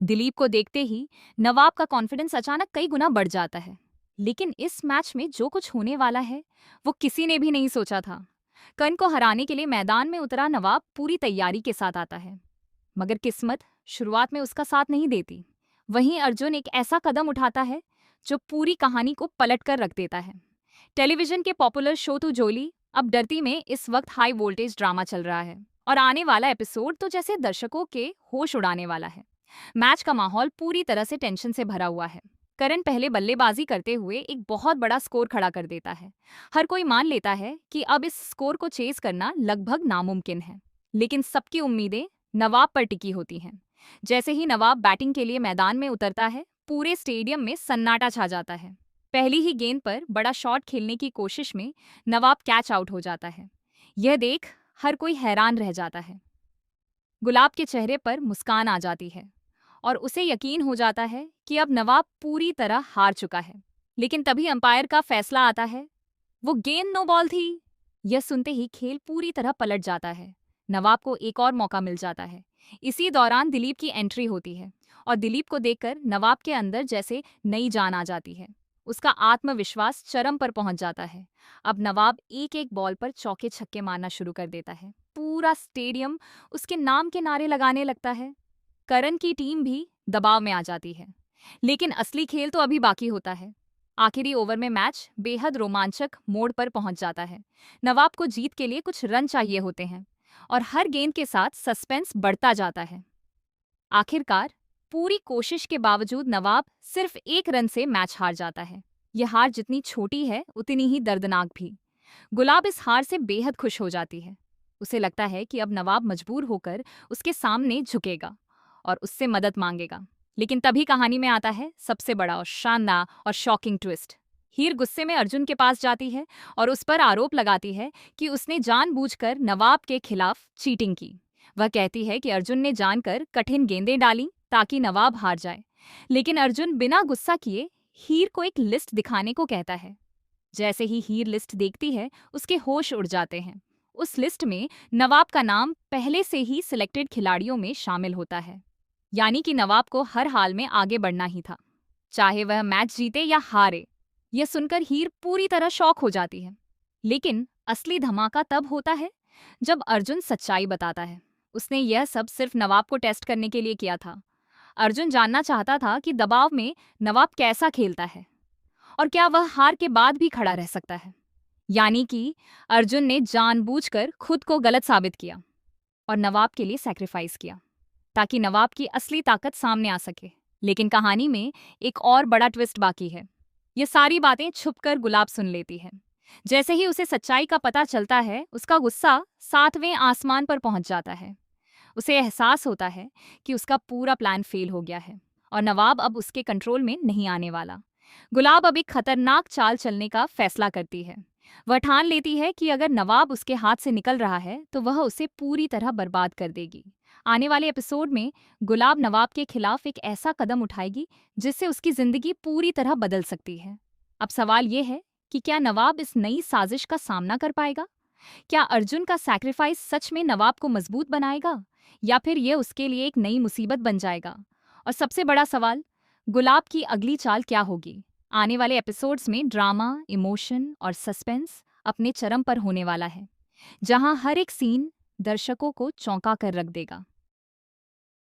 दिलीप को देखते ही नवाब का कॉन्फिडेंस अचानक कई गुना बढ़ जाता है। लेकिन इस मैच में जो कुछ होने वाला है वो किसी ने भी नहीं सोचा था। कर्ण को हराने के लिए मैदान में उतरा नवाब पूरी तैयारी के साथ आता है, मगर किस्मत शुरुआत में उसका साथ नहीं देती। वहीं अर्जुन एक ऐसा कदम उठाता है जो पूरी कहानी को पलट कर रख देता है। टेलीविजन के पॉपुलर शो तू जोली अब डरती में इस वक्त हाई वोल्टेज ड्रामा चल रहा है और आने वाला एपिसोड तो जैसे दर्शकों के होश उड़ाने वाला है। मैच का माहौल पूरी तरह से टेंशन से भरा हुआ है। करण पहले बल्लेबाजी करते हुए एक बहुत बड़ा स्कोर खड़ा कर देता है। हर कोई मान लेता है कि अब इस स्कोर को चेस करना लगभग नामुमकिन है, लेकिन सबकी उम्मीदें नवाब पर टिकी होती हैं। जैसे ही नवाब बैटिंग के लिए मैदान में उतरता है, पूरे स्टेडियम में सन्नाटा छा जाता है। पहली ही गेंद पर बड़ा शॉट खेलने की कोशिश में नवाब कैच आउट हो जाता है। यह देख हर कोई हैरान रह जाता है। गुलाब के चेहरे पर मुस्कान आ जाती है और उसे यकीन हो जाता है कि अब नवाब पूरी तरह हार चुका है। लेकिन तभी अंपायर का फैसला आता है। वो गेंद नो बॉल थी। यह सुनते ही खेल पूरी तरह पलट जाता है। नवाब को एक और मौका मिल जाता है। इसी दौरान दिलीप की एंट्री होती है और दिलीप को देखकर नवाब के अंदर जैसे नई जान आ जाती है। उसका आत्मविश्वास चरम पर पहुंच जाता है। अब नवाब एक एक बॉल पर चौके छक्के मारना शुरू कर देता है। पूरा स्टेडियम उसके नाम के नारे लगाने लगता है। करण की टीम भी दबाव में आ जाती है। लेकिन असली खेल तो अभी बाकी होता है। आखिरी ओवर में मैच बेहद रोमांचक मोड़ पर पहुंच जाता है। नवाब को जीत के लिए कुछ रन चाहिए होते हैं और हर गेंद के साथ सस्पेंस बढ़ता जाता है। आखिरकार पूरी कोशिश के बावजूद नवाब सिर्फ एक रन से मैच हार जाता है। यह हार जितनी छोटी है उतनी ही दर्दनाक भी। गुलाब इस हार से बेहद खुश हो जाती है। उसे लगता है कि अब नवाब मजबूर होकर उसके सामने झुकेगा और उससे मदद मांगेगा। लेकिन तभी कहानी में आता है सबसे बड़ा और शानदार और शॉकिंग ट्विस्ट। हीर गुस्से में अर्जुन के पास जाती है और उस पर आरोप लगाती है कि उसने जानबूझकर नवाब के खिलाफ चीटिंग की। वह कहती है कि अर्जुन ने जानकर कठिन गेंदें डाली ताकि नवाब हार जाए। लेकिन अर्जुन बिना गुस्सा किए हीर को एक लिस्ट दिखाने को कहता है। जैसे ही हीर लिस्ट देखती है, उसके होश उड़ जाते हैं। उस लिस्ट में नवाब का नाम पहले से ही सिलेक्टेड खिलाड़ियों में शामिल होता है। यानी कि नवाब को हर हाल में आगे बढ़ना ही था, चाहे वह मैच जीते या हारे। यह सुनकर हीर पूरी तरह शॉक हो जाती है। लेकिन असली धमाका तब होता है जब अर्जुन सच्चाई बताता है। उसने यह सब सिर्फ नवाब को टेस्ट करने के लिए किया था। अर्जुन जानना चाहता था कि दबाव में नवाब कैसा खेलता है और क्या वह हार के बाद भी खड़ा रह सकता है। यानी कि अर्जुन ने जानबूझकर खुद को गलत साबित किया और नवाब के लिए सैक्रिफाइस किया ताकि नवाब की असली ताकत सामने आ सके। लेकिन कहानी में एक और बड़ा ट्विस्ट बाकी है। ये सारी बातें छुपकर गुलाब सुन लेती है। जैसे ही उसे सच्चाई का पता चलता है, उसका गुस्सा 7वें आसमान पर पहुंच जाता है। उसे एहसास होता है कि उसका पूरा प्लान फेल हो गया है और नवाब अब उसके कंट्रोल में नहीं आने वाला। गुलाब अब एक खतरनाक चाल चलने का फैसला करती है। वह ठान लेती है कि अगर नवाब उसके हाथ से निकल रहा है तो वह उसे पूरी तरह बर्बाद कर देगी। आने वाले एपिसोड में गुलाब नवाब के खिलाफ एक ऐसा कदम उठाएगी जिससे उसकी जिंदगी पूरी तरह बदल सकती है। अब सवाल यह है कि क्या नवाब इस नई साजिश का सामना कर पाएगा? क्या अर्जुन का सैक्रिफाइस सच में नवाब को मजबूत बनाएगा या फिर यह उसके लिए एक नई मुसीबत बन जाएगा? और सबसे बड़ा सवाल, गुलाब की अगली चाल क्या होगी? आने वाले एपिसोड्स में ड्रामा, इमोशन और सस्पेंस अपने चरम पर होने वाला है, जहां हर एक सीन दर्शकों को चौंका कर रख देगा।